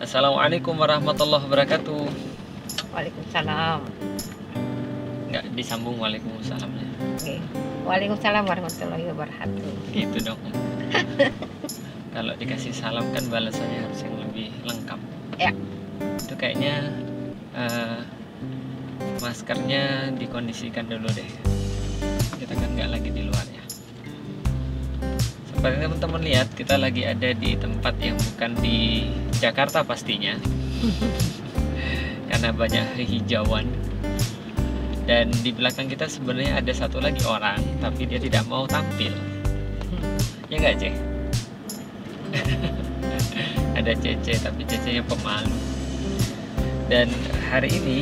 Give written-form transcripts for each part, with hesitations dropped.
Assalamualaikum warahmatullahi wabarakatuh. Waalaikumsalam. Nggak disambung waalaikumsalamnya. Oke. Waalaikumsalam warahmatullahi wabarakatuh. Gitu dong. Kalau dikasih salam kan balasannya harus yang lebih lengkap. Ya. Itu kayaknya maskernya dikondisikan dulu deh. Kita kan nggak lagi di luar ya. Seperti teman-teman lihat, kita lagi ada di tempat yang bukan di Jakarta pastinya. Karena banyak hijauan. Dan di belakang kita sebenarnya ada satu lagi orang, tapi dia tidak mau tampil. Ya nggak, Ceh? Ada Cece, tapi Cece-nya pemalu. Dan hari ini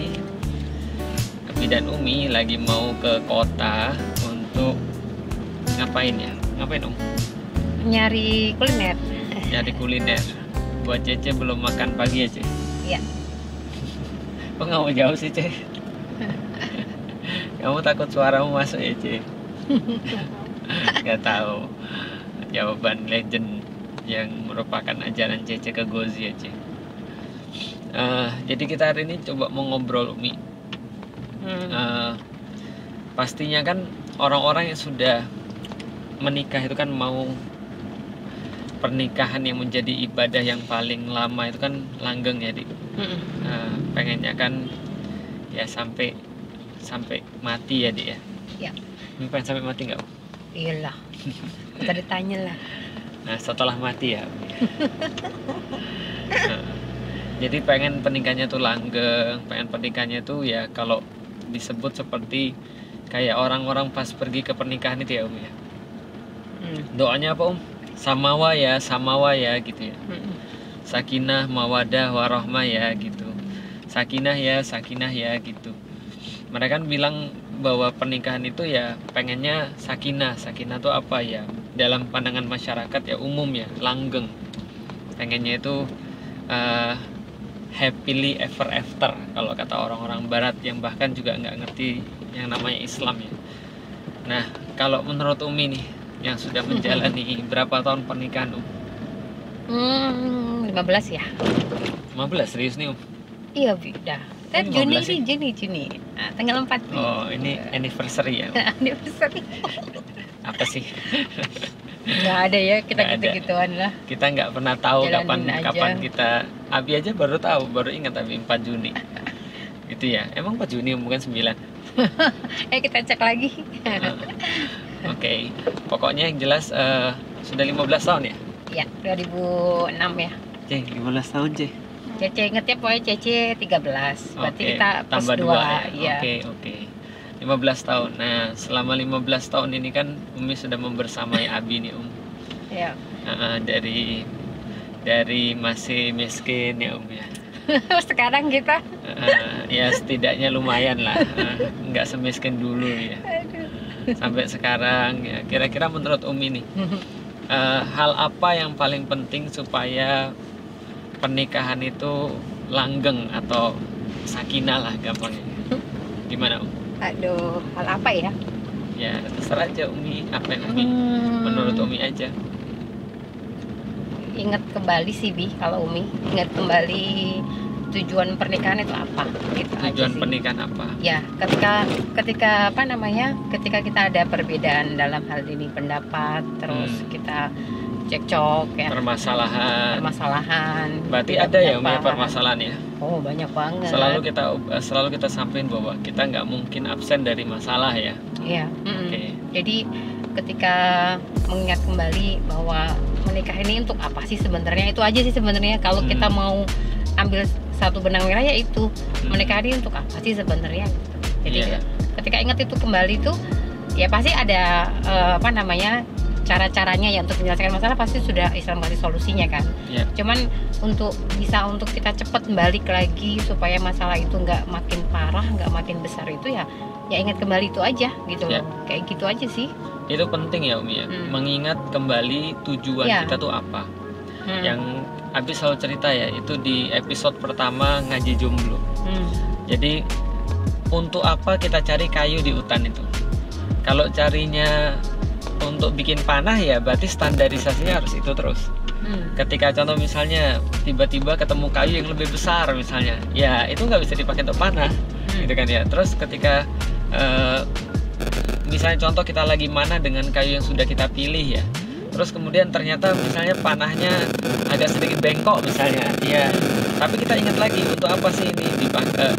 Abi dan Umi lagi mau ke kota untuk ngapain ya? Ngapain, Om? Nyari kuliner. Nyari kuliner. Buat Cece belum makan pagi ya, Ceh? Iya. Kok nggak mau jauh sih, Ceh? Kamu takut suaramu masuk ya, Ceh? Gak tahu. Jawaban legend yang merupakan ajaran Cece ke Gozi ya, Ceh. Jadi kita hari ini coba mau ngobrol, Umi. Pastinya kan orang-orang yang sudah menikah itu kan mau pernikahan yang menjadi ibadah yang paling lama itu kan langgeng ya, Dik. Pengennya kan ya sampai mati ya, Dik ya. Ya. Pengen sampai mati nggak? Iyalah. Kita ditanya lah. Nah, setelah mati ya. Jadi pengen pernikahannya tuh langgeng, pengen pernikahannya tuh ya kalau disebut seperti kayak orang-orang pas pergi ke pernikahan itu ya, Om ya. Doanya apa, Om? Samawa ya gitu ya. Sakinah, mawadah, warahmah ya gitu. Sakinah ya gitu. Mereka kan bilang bahwa pernikahan itu ya pengennya sakinah. Sakinah itu apa ya? Dalam pandangan masyarakat ya umum ya, langgeng. Pengennya itu happily ever after kalau kata orang-orang barat yang bahkan juga nggak ngerti yang namanya Islam ya. Nah, kalau menurut Umi nih yang sudah menjalani berapa tahun pernikahan, 15 ya. 15, serius nih, Om? Iya, udah. Oh, Juni. Nah, tanggal 4 nih. Oh, ini anniversary ya, Om? Anniversary. Apa sih? Nggak ada ya, kita Nggak ada. gitu-gituan lah. Kita nggak pernah tahu Jalanin kapan aja. kita. Abi aja baru tahu, baru ingat Abi 4 Juni. Gitu ya. Emang 4 Juni bukan 9. Kita cek lagi. Oke. Pokoknya yang jelas sudah 15 tahun ya? Ya, 2006 ya. Ceh, 15 tahun, Ceh. Cece inget ya, pokoknya Cece 13. Berarti Oke, kita plus tambah 2 2 ya. ya. Oke. 15 tahun. Nah, selama 15 tahun ini kan Umi sudah membersamai Abi nih, Om. Ya. Dari masih miskin ya, Om ya. Sekarang kita Ya setidaknya lumayan lah, nggak semiskin dulu ya. Sampai sekarang ya. Kira-kira menurut Umi nih, hal apa yang paling penting supaya pernikahan itu langgeng atau sakinah lah gampangnya? Gimana, Om? aduh, hal apa ya? Ya terserah aja Umi, apa yang Umi menurut Umi aja. Ingat kembali sih, Bi, kalau Umi ingat kembali tujuan pernikahan itu apa gitu aja Tujuan sih. pernikahan apa? Ya, ketika apa namanya, ketika kita ada perbedaan dalam hal ini pendapat, terus kita cekcok ya, Permasalahan. Berarti beda ada ya Umi pendapat. permasalahan ya. Oh, banyak banget. Selalu kita sampaikan bahwa kita nggak mungkin absen dari masalah ya. Iya. Oke. Jadi ketika mengingat kembali bahwa menikah ini untuk apa sih sebenarnya, itu aja sih sebenarnya. Kalau kita mau ambil satu benang merah ya itu, menikah ini untuk apa sih sebenarnya gitu. Jadi ketika ingat itu kembali tuh ya pasti ada apa namanya, cara-caranya ya untuk menyelesaikan masalah, pasti sudah Islam kasih solusinya kan. Cuman untuk kita cepat balik lagi supaya masalah itu nggak makin parah, nggak makin besar, itu ya ingat kembali itu aja gitu loh. Kayak gitu aja sih. Itu penting ya Umi ya, mengingat kembali tujuan kita tuh apa. Yang Abi selalu cerita ya, itu di episode pertama ngaji jomblo. Jadi untuk apa kita cari kayu di hutan itu? Kalau carinya untuk bikin panah ya berarti standarisasinya harus itu terus. Ketika contoh misalnya tiba-tiba ketemu kayu yang lebih besar misalnya, ya itu nggak bisa dipakai untuk panah, gitu kan ya. Terus ketika misalnya contoh kita lagi mana dengan kayu yang sudah kita pilih ya, terus kemudian ternyata misalnya panahnya agak sedikit bengkok misalnya, ya. Tapi kita ingat lagi untuk apa sih ini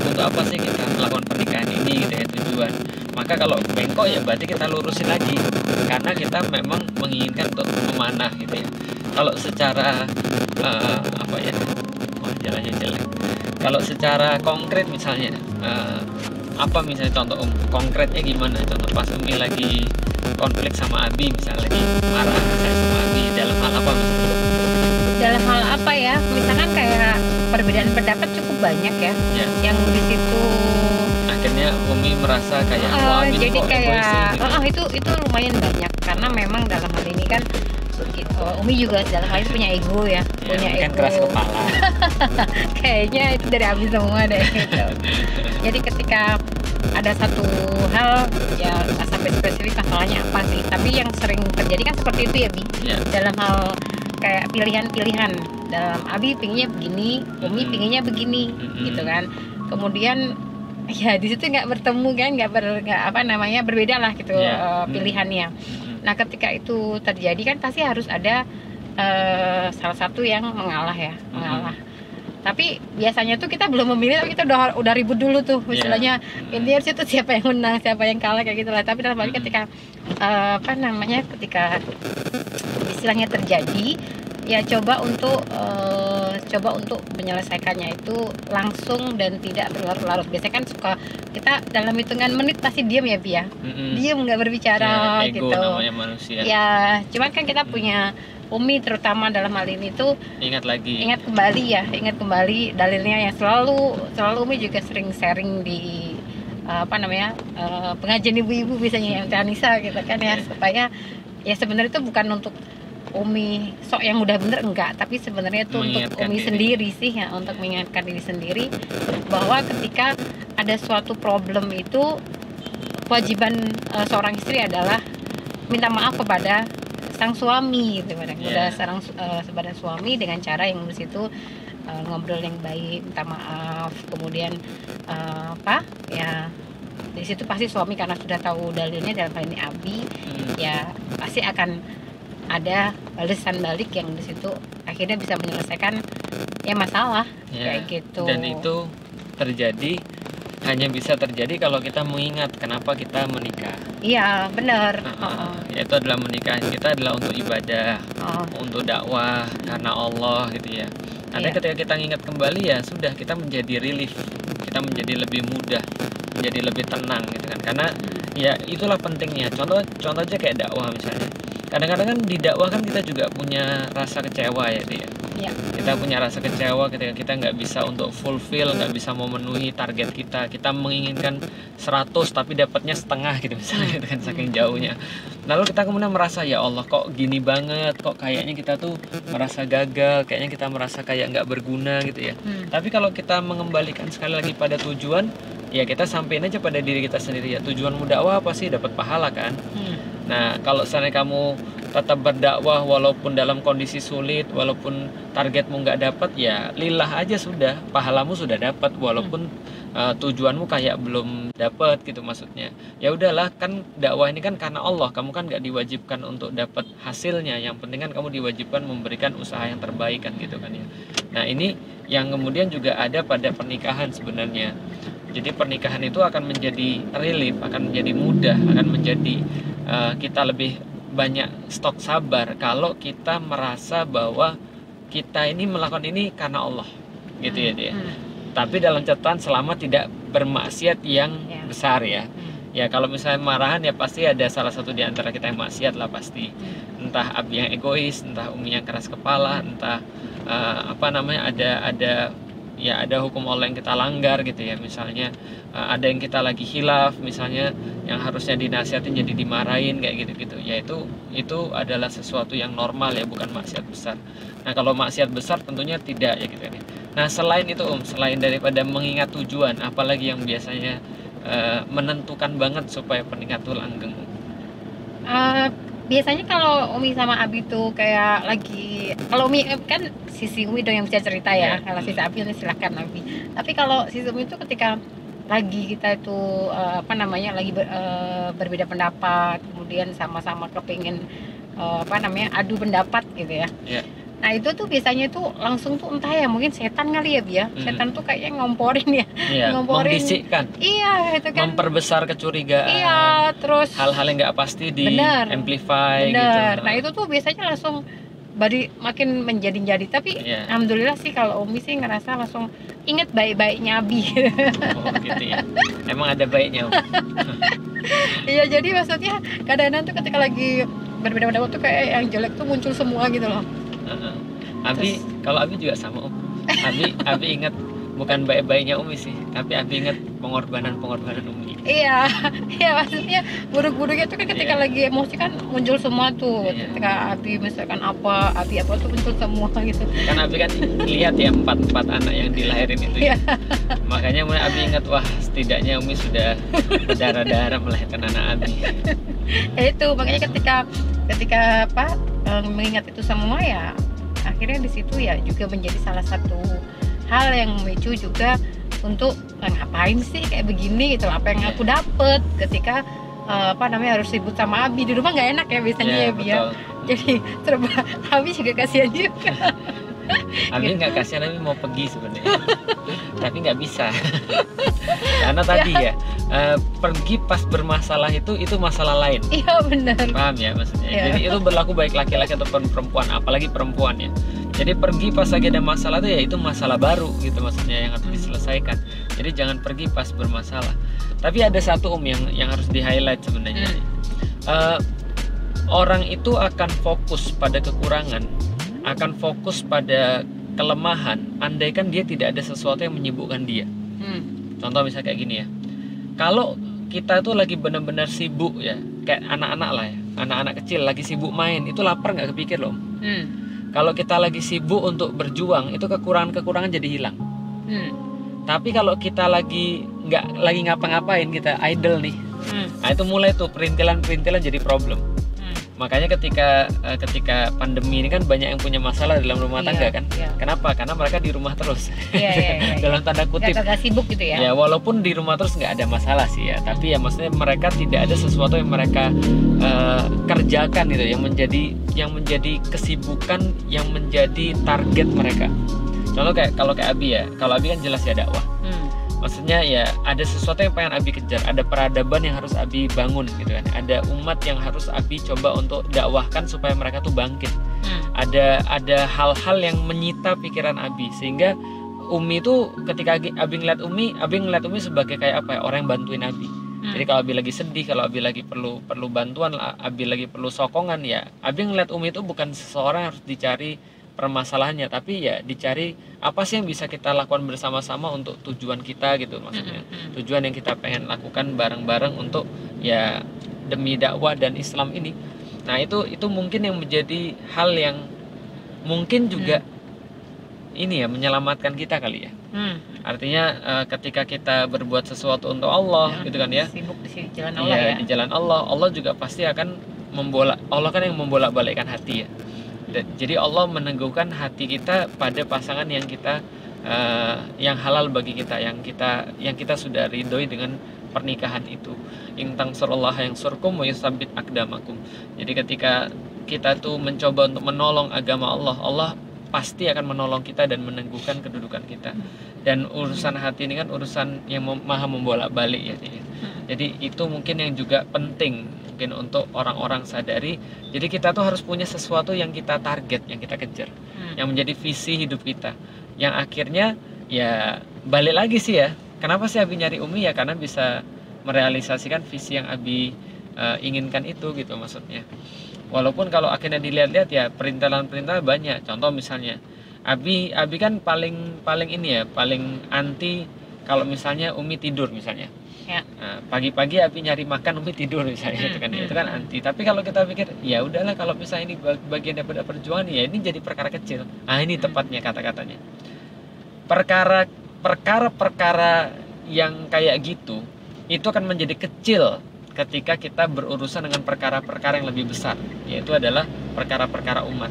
untuk apa sih kita melakukan pernikahan ini, gitu ya, tujuan. Maka kalau bengkok ya berarti kita lurusin lagi, karena kita memang menginginkan untuk memanah, gitu ya. Kalau secara apa ya, jalannya jelek. Kalau secara konkret misalnya, apa misalnya contoh konkretnya gimana? Contoh pas Umi lagi konflik sama Abi, misalnya lagi marah misalnya sama Abi, dalam hal apa misalnya? Dalam hal apa ya? Misalkan kayak perbedaan pendapat cukup banyak ya. Yang di situ akhirnya Umi merasa kayak Abi jadi kok kayak egois, gitu. itu lumayan banyak, karena memang dalam hal ini kan Umi juga dalam hal ini punya ego ya, punya kan ego keras kepala. kayaknya itu dari Abi semua deh gitu. Jadi ketika ada satu hal ya nggak sampai spesifik masalahnya apa sih, tapi yang sering terjadi kan seperti itu ya Bi. Dalam hal kayak pilihan-pilihan, dalam Abi pinginnya begini, Umi pinginnya begini, gitu kan. Kemudian ya di situ nggak bertemu kan, nggak berbeda lah gitu pilihannya. Nah ketika itu terjadi kan pasti harus ada salah satu yang mengalah ya, mengalah. Tapi biasanya tuh kita belum memilih, tapi kita udah ribut dulu tuh, istilahnya intinya itu siapa yang menang, siapa yang kalah kayak gitulah. Tapi dalam hal ini ketika ketika istilahnya terjadi, ya coba untuk menyelesaikannya itu langsung dan tidak berlarut-larut. Biasanya kan suka kita dalam hitungan menit pasti diam ya Bi ya, diam nggak berbicara ego gitu. Namanya manusia. Ya cuman kan kita punya Umi terutama dalam hal ini tuh ingat kembali dalilnya yang selalu Umi juga sering sharing di pengajian ibu-ibu biasanya yang Tanisa gitu kan ya, supaya ya sebenarnya itu bukan untuk Umi sok yang udah bener, enggak, tapi sebenarnya itu untuk Umi sendiri sih ya, untuk mengingatkan diri sendiri bahwa ketika ada suatu problem itu kewajiban seorang istri adalah minta maaf kepada sang suami gitu, kepada suami dengan cara yang di situ ngobrol yang baik, minta maaf, kemudian di situ pasti suami karena sudah tahu dalilnya dalam hal ini Abi, ya pasti akan ada balasan balik yang di situ akhirnya bisa menyelesaikan ya masalah kayak gitu. Dan itu hanya bisa terjadi kalau kita mengingat kenapa kita menikah. Iya benar. Yaitu adalah menikah kita adalah untuk ibadah, untuk dakwah karena Allah gitu ya. Nanti ketika kita ingat kembali ya sudah, kita menjadi relief, kita menjadi lebih mudah, menjadi lebih tenang gitu kan. Karena ya itulah pentingnya. Contoh aja kayak dakwah misalnya. Kadang-kadang kan di dakwah kan kita juga punya rasa kecewa ya dia. Kita punya rasa kecewa ketika kita nggak bisa untuk fulfill, nggak bisa memenuhi target kita. Kita menginginkan 100 tapi dapatnya setengah gitu misalnya, gitu kan, saking jauhnya. Lalu kita kemudian merasa ya Allah kok gini banget, kok kayaknya kita tuh merasa gagal, kayaknya kita merasa kayak nggak berguna gitu ya. Tapi kalau kita mengembalikan sekali lagi pada tujuan, ya kita sampein aja pada diri kita sendiri ya, tujuanmu dakwah apa sih? Dapat pahala kan. Nah kalau seandainya kamu tetap berdakwah walaupun dalam kondisi sulit, walaupun targetmu nggak dapat, ya lillah aja sudah, pahalamu sudah dapat walaupun tujuanmu kayak belum dapat gitu maksudnya. Ya udahlah, kan dakwah ini kan karena Allah, kamu kan nggak diwajibkan untuk dapat hasilnya, yang penting kan kamu diwajibkan memberikan usaha yang terbaik kan gitu kan ya. Nah ini yang kemudian juga ada pada pernikahan sebenarnya. Jadi pernikahan itu akan menjadi relief, akan menjadi mudah, akan menjadi kita lebih banyak stok sabar kalau kita merasa bahwa kita ini melakukan ini karena Allah gitu ya dia. Tapi dalam catatan selama tidak bermaksiat yang besar ya. Ya kalau misalnya marahan ya pasti ada salah satu di antara kita yang maksiat lah pasti. Entah Abi yang egois, entah Umi yang keras kepala, entah ada hukum Allah yang kita langgar gitu ya. Misalnya ada yang kita lagi khilaf misalnya, yang harusnya dinasihatin jadi dimarahin kayak gitu-gitu. Ya itu adalah sesuatu yang normal ya, bukan maksiat besar. Nah kalau maksiat besar tentunya tidak ya gitu ya. Nah selain itu selain daripada mengingat tujuan, apalagi yang biasanya menentukan banget supaya pernikahan itu langgeng? Biasanya kalau Umi sama Abi tuh kayak lagi, kalau Umi kan sisi Umi dong yang bisa cerita ya. Iya. Kalau sisi Abi nanti silahkan Abi. Tapi kalau sisi Umi itu ketika lagi kita itu apa namanya lagi berbeda pendapat, kemudian sama-sama kepingin apa namanya adu pendapat gitu ya. Iya. Nah itu tuh biasanya tuh langsung tuh entah ya mungkin setan kali ya Bi ya. Setan tuh kayaknya ngomporin ya. Iya, Ngomporin. membisikkan, Iya itu kan. memperbesar kecurigaan, Iya terus. hal-hal yang nggak pasti di Bener. amplify gitu. Bener. Nah itu tuh biasanya langsung makin menjadi-jadi. Tapi Iya. alhamdulillah sih kalau Umi sih ngerasa langsung inget baik-baiknya Abi. Oh gitu ya. Emang ada baiknya. Iya jadi maksudnya kadang-kadang tuh ketika lagi berbeda pendapat tuh kayak yang jelek tuh muncul semua gitu loh. Abi, kalau Abi juga sama Om. Abi ingat bukan baik-baiknya Umi sih, tapi Abi ingat pengorbanan Umi. Iya, iya maksudnya buruk-buruknya tuh kan ketika Iya. lagi emosi kan muncul semua tuh. Iya. Ketika Abi misalkan Abi apa tuh muncul semua gitu. Kan Abi kan lihat ya empat anak yang dilahirin itu ya. Makanya mulai Abi ingat, wah setidaknya Umi sudah berdarah-darah melahirkan anak Abi. Ya itu makanya ketika apa mengingat itu semua ya akhirnya di situ ya juga menjadi salah satu hal yang memicu juga untuk ngapain sih kayak begini gitu, apa yang aku dapet ketika apa namanya harus ribut sama Abi di rumah nggak enak ya biasanya ya Bi ya. Betul. Jadi serba Abi juga kasihan juga. Abi nggak kasihan, Abi mau pergi sebenarnya, tapi nggak bisa. Karena tadi ya pergi pas bermasalah itu masalah lain. Iya benar. Paham ya maksudnya? Iya. Jadi itu berlaku baik laki-laki ataupun perempuan, apalagi perempuan ya. Jadi pergi pas lagi ada masalah itu ya itu masalah baru gitu maksudnya yang harus diselesaikan. Jadi jangan pergi pas bermasalah. Tapi ada satu yang harus di-highlight sebenarnya. Orang itu akan fokus pada kekurangan, akan fokus pada kelemahan, andaikan dia tidak ada sesuatu yang menyibukkan dia. Contoh misalnya kayak gini ya. Kalau kita tuh lagi benar-benar sibuk ya, kayak anak-anak lah ya, anak-anak kecil lagi sibuk main, itu lapar nggak kepikir loh. Kalau kita lagi sibuk untuk berjuang, itu kekurangan-kekurangan jadi hilang. Tapi kalau kita lagi ngapa-ngapain, kita idle nih, nah itu mulai tuh perintilan-perintilan jadi problem. Makanya ketika pandemi ini kan banyak yang punya masalah dalam rumah tangga kan. Kenapa? Karena mereka di rumah terus. Dalam tanda kutip. Gak sibuk gitu ya. Ya walaupun di rumah terus nggak ada masalah sih ya. Tapi ya maksudnya mereka tidak ada sesuatu yang mereka kerjakan gitu, yang menjadi kesibukan, yang menjadi target mereka. Contoh kalau kayak Abi ya. Kalau Abi kan jelas ya dakwah. Maksudnya ya ada sesuatu yang pengen Abi kejar, ada peradaban yang harus Abi bangun gitu kan, ada umat yang harus Abi coba untuk dakwahkan supaya mereka tuh bangkit. Ada hal-hal yang menyita pikiran Abi sehingga Umi tuh ketika Abi ngeliat Umi sebagai kayak apa ya, orang yang bantuin Abi. Jadi kalau Abi lagi sedih, kalau Abi lagi perlu bantuan, Abi lagi perlu sokongan ya, Abi ngeliat Umi itu bukan seseorang yang harus dicari permasalahannya, tapi ya dicari apa sih yang bisa kita lakukan bersama-sama untuk tujuan kita gitu maksudnya. Tujuan yang kita pengen lakukan bareng-bareng untuk ya demi dakwah dan Islam ini. Nah, itu mungkin yang menjadi hal yang mungkin juga ini ya menyelamatkan kita kali ya. Artinya ketika kita berbuat sesuatu untuk Allah gitu kan ya. Sibuk di jalan Allah ya. Di jalan Allah juga pasti akan Allah kan yang membolak-balikkan hati ya. Jadi Allah meneguhkan hati kita pada pasangan yang kita yang halal bagi kita, yang kita sudah ridhoi dengan pernikahan itu. In tansurullaha yansurkum wa yusabbit aqdamakum. Jadi ketika kita tuh mencoba untuk menolong agama Allah, Allah pasti akan menolong kita dan meneguhkan kedudukan kita. Dan urusan hati ini kan urusan yang maha membolak-balik ya. Jadi itu mungkin yang juga penting mungkin untuk orang-orang sadari. Jadi kita tuh harus punya sesuatu yang kita target, yang kita kejar, yang menjadi visi hidup kita, yang akhirnya ya balik lagi sih ya, kenapa sih Abi nyari Umi ya, karena bisa merealisasikan visi yang Abi inginkan itu gitu maksudnya. Walaupun kalau akhirnya dilihat-lihat ya perintilan-perintilan banyak. Contoh misalnya Abi kan paling ini ya, paling anti kalau misalnya Umi tidur misalnya. Nah, pagi-pagi Abi nyari makan, Umi tidur misalnya itu kan anti. Tapi kalau kita pikir ya udahlah, kalau misalnya ini bagian daripada perjuangan ya ini jadi perkara kecil. Nah ini tepatnya kata-katanya. Perkara yang kayak gitu itu akan menjadi kecil ketika kita berurusan dengan perkara-perkara yang lebih besar, yaitu adalah perkara-perkara umat.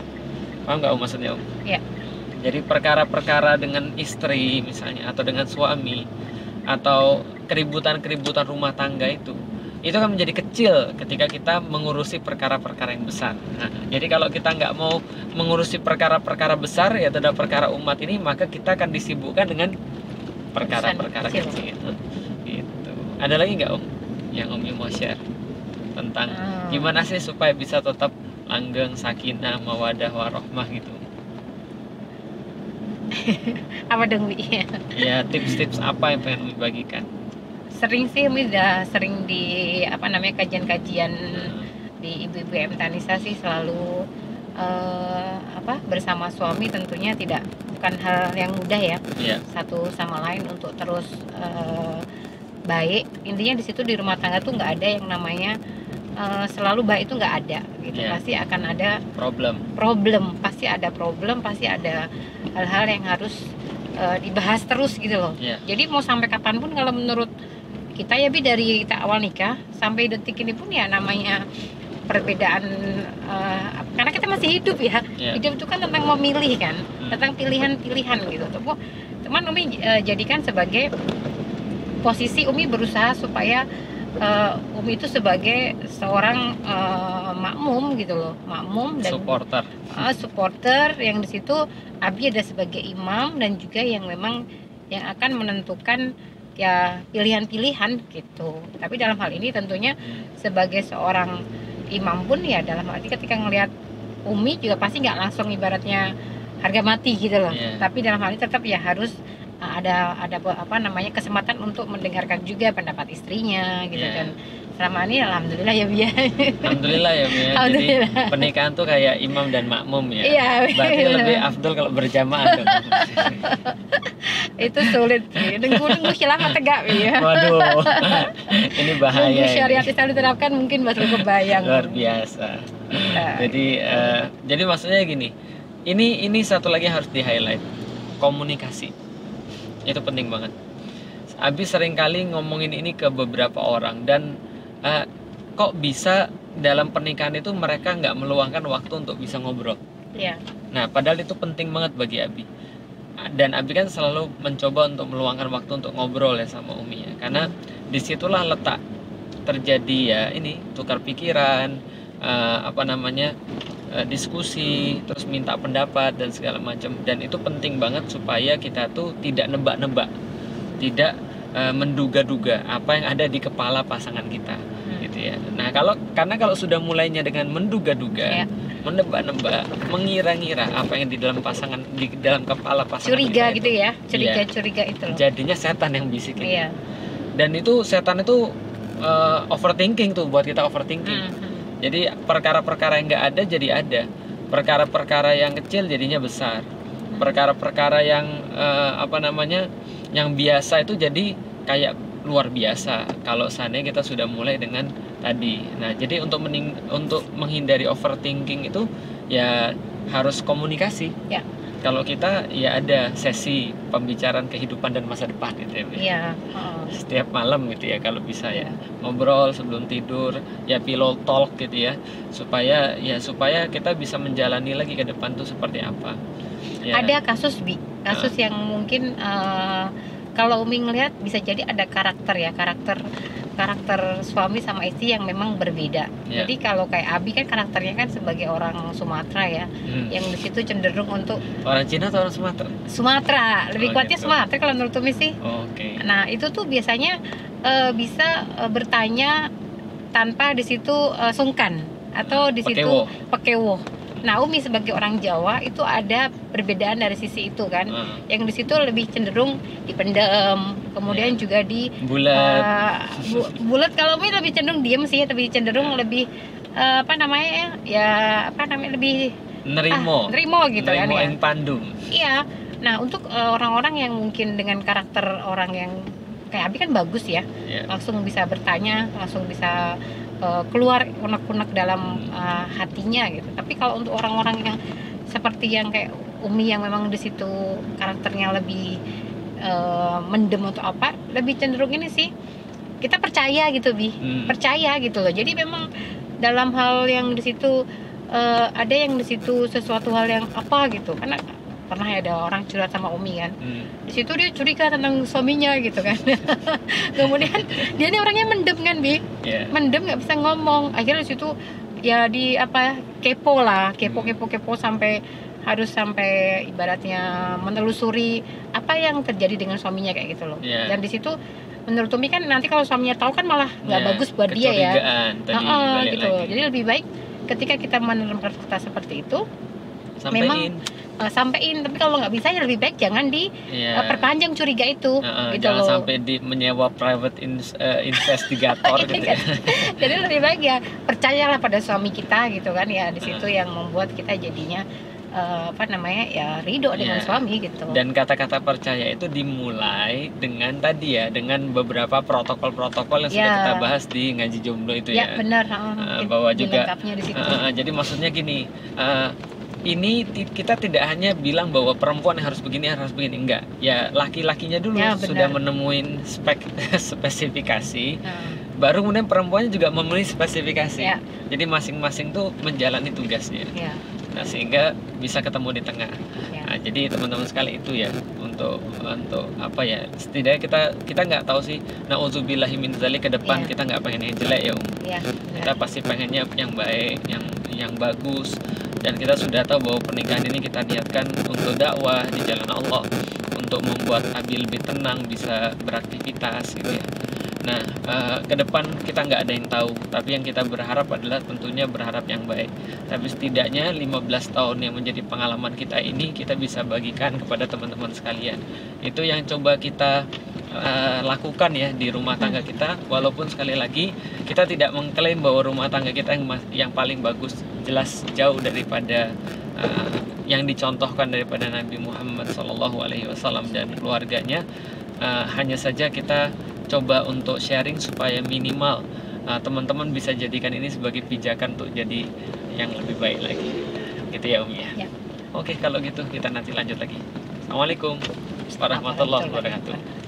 Paham nggak maksudnya, Om? Ya. Jadi perkara-perkara dengan istri misalnya, atau dengan suami, atau keributan-keributan rumah tangga itu akan menjadi kecil ketika kita mengurusi perkara-perkara yang besar. Nah, jadi kalau kita nggak mau mengurusi perkara-perkara besar, ya adalah perkara umat ini, maka kita akan disibukkan dengan perkara-perkara kecil. Gitu. Ada lagi nggak, Om, yang Om mau share tentang gimana sih supaya bisa tetap langgeng, sakinah, mawadah, warahmah gitu? Apa dong, Wi? Ya, tips-tips apa yang pengen Umi bagikan? Sering sih, Umi udah sering di kajian-kajian di ibu-ibu Emtanisa sih, selalu bersama suami tentunya bukan hal yang mudah ya. Satu sama lain untuk terus baik. Intinya di situ di rumah tangga tuh nggak ada yang namanya selalu baik, itu nggak ada gitu. Pasti akan ada problem, pasti ada problem, pasti ada hal-hal yang harus dibahas terus gitu loh. Jadi mau sampai kapanpun, kalau menurut kita ya, Bi, dari kita awal nikah sampai detik ini pun ya namanya perbedaan, karena kita masih hidup ya. Hidup itu kan tentang memilih kan, tentang pilihan-pilihan gitu. Teman Umi jadikan sebagai posisi Umi berusaha supaya Umi itu sebagai seorang makmum gitu loh, makmum dan supporter yang di situ Abi ada sebagai imam, dan juga yang memang yang akan menentukan ya pilihan-pilihan gitu. Tapi dalam hal ini tentunya sebagai seorang imam pun ya, dalam arti ketika ngelihat Umi juga pasti nggak langsung ibaratnya harga mati gitu loh. Tapi dalam hal ini tetap ya harus ada kesempatan untuk mendengarkan juga pendapat istrinya gitu. Dan selama ini alhamdulillah ya, Bia. Alhamdulillah ya, Bia. Jadi pernikahan tuh kayak imam dan makmum ya. Berarti lebih afdol kalau berjamaah tuh. Itu sulit sih. Nunggu khilafah tegak ya. Waduh. Ini bahaya. Nunggu syariat Islam diterapkan mungkin baru kebayang. Luar biasa. Jadi maksudnya gini. Ini satu lagi harus di-highlight. Komunikasi. Itu penting banget. Abi seringkali ngomongin ini ke beberapa orang, dan kok bisa dalam pernikahan itu mereka nggak meluangkan waktu untuk bisa ngobrol. Nah, padahal itu penting banget bagi Abi. Dan Abi kan selalu mencoba untuk meluangkan waktu untuk ngobrol ya sama Umi ya, karena disitulah letak terjadi ya ini tukar pikiran, diskusi, terus minta pendapat dan segala macam. Dan itu penting banget supaya kita tuh tidak nebak-nebak, tidak menduga-duga apa yang ada di kepala pasangan kita, gitu ya. Nah, karena kalau sudah mulainya dengan menduga-duga, menebak-nebak, mengira-ngira apa yang di dalam kepala pasangan curiga kita gitu ya, curiga itu loh. Jadinya setan yang bisikin. Dan itu setan itu overthinking tuh, buat kita overthinking. Jadi perkara-perkara yang nggak ada jadi ada, perkara-perkara yang kecil jadinya besar, perkara-perkara yang yang biasa itu jadi kayak luar biasa kalau seandainya kita sudah mulai dengan tadi. Nah, jadi untuk menghindari overthinking itu ya harus komunikasi. Kalau kita ya ada sesi pembicaraan kehidupan dan masa depan gitu ya. Setiap malam gitu ya kalau bisa ya. Ngobrol sebelum tidur, ya pillow talk gitu ya. Supaya kita bisa menjalani lagi ke depan tuh seperti apa. Ada kasus yang mungkin kalau Umi ngelihat bisa jadi ada karakter suami sama istri yang memang berbeda. Jadi kalau kayak Abi kan karakternya kan sebagai orang Sumatera ya, yang di situ cenderung untuk orang Cina atau orang Sumatera? Sumatera, lebih kuatnya gitu. Sumatera kalau menurut Umi sih. Nah, itu tuh biasanya bisa bertanya tanpa di situ sungkan atau di situ pekewo. Nah, Umi sebagai orang Jawa itu ada perbedaan dari sisi itu kan. Yang di situ lebih cenderung dipendem, kemudian juga di bulat. Kalau Umi lebih cenderung diem sih, lebih cenderung lebih lebih nerimo gitu kan ya. Pandung. Iya. Nah, untuk orang-orang yang mungkin dengan karakter orang yang kayak Abi kan bagus ya. Langsung bisa bertanya, langsung bisa keluar unek-unek dalam hatinya gitu. Tapi kalau untuk orang-orang yang seperti yang kayak Umi yang memang di situ karakternya lebih mendem atau apa, lebih cenderung ini sih kita percaya gitu Bi, percaya gitu loh. Jadi memang dalam hal yang di situ ada yang di situ sesuatu hal yang apa gitu, karena pernah ya ada orang curhat sama Umi kan, di situ dia curiga tentang suaminya gitu kan. Kemudian dia ini orangnya mendem kan Bi, mendem nggak bisa ngomong, akhirnya di situ ya di apa kepo sampai harus sampai ibaratnya menelusuri apa yang terjadi dengan suaminya kayak gitu loh. Dan di situ menurut Umi kan nanti kalau suaminya tahu kan malah nggak bagus buat dia ya. Gitu. Jadi lebih baik ketika kita menerima fakta seperti itu sampein, tapi kalau nggak bisa ya lebih baik jangan perpanjang curiga itu gitu jangan loh. Sampai menyewa private investigator gitu ya. Jadi lebih baik ya percayalah pada suami kita gitu kan ya, di situ yang membuat kita jadinya ridho dengan suami gitu. Dan kata-kata percaya itu dimulai dengan tadi ya, dengan beberapa protokol-protokol yang sudah kita bahas di ngaji jomblo itu ya. Benar. Bahwa juga di situ. Jadi maksudnya gini, ini kita tidak hanya bilang bahwa perempuan yang harus begini enggak ya, laki-lakinya dulu sudah menemuin spesifikasi, baru kemudian perempuannya juga memenuhi spesifikasi. Jadi masing-masing tuh menjalani tugasnya. Nah, sehingga bisa ketemu di tengah. Nah, jadi teman-teman sekali itu ya, untuk apa ya, setidaknya kita nggak tahu sih, nauzubillahi min dzalik, ke depan kita nggak pengen yang jelek ya kita pasti pengennya yang baik, yang bagus. Dan kita sudah tahu bahwa pernikahan ini kita niatkan untuk dakwah di jalan Allah, untuk membuat Abi lebih tenang, bisa beraktivitas gitu ya. Nah, ke depan kita nggak ada yang tahu, tapi yang kita berharap adalah tentunya berharap yang baik. Tapi setidaknya 15 tahun yang menjadi pengalaman kita ini kita bisa bagikan kepada teman-teman sekalian. Itu yang coba kita lakukan ya di rumah tangga kita. Walaupun sekali lagi kita tidak mengklaim bahwa rumah tangga kita yang paling bagus, jelas jauh daripada yang dicontohkan daripada Nabi Muhammad SAW dan keluarganya. Hanya saja kita coba untuk sharing supaya minimal teman-teman bisa jadikan ini sebagai pijakan untuk jadi yang lebih baik lagi, gitu ya Umi ya. Oke, kalau gitu kita nanti lanjut lagi. Assalamualaikum warahmatullahi wabarakatuh.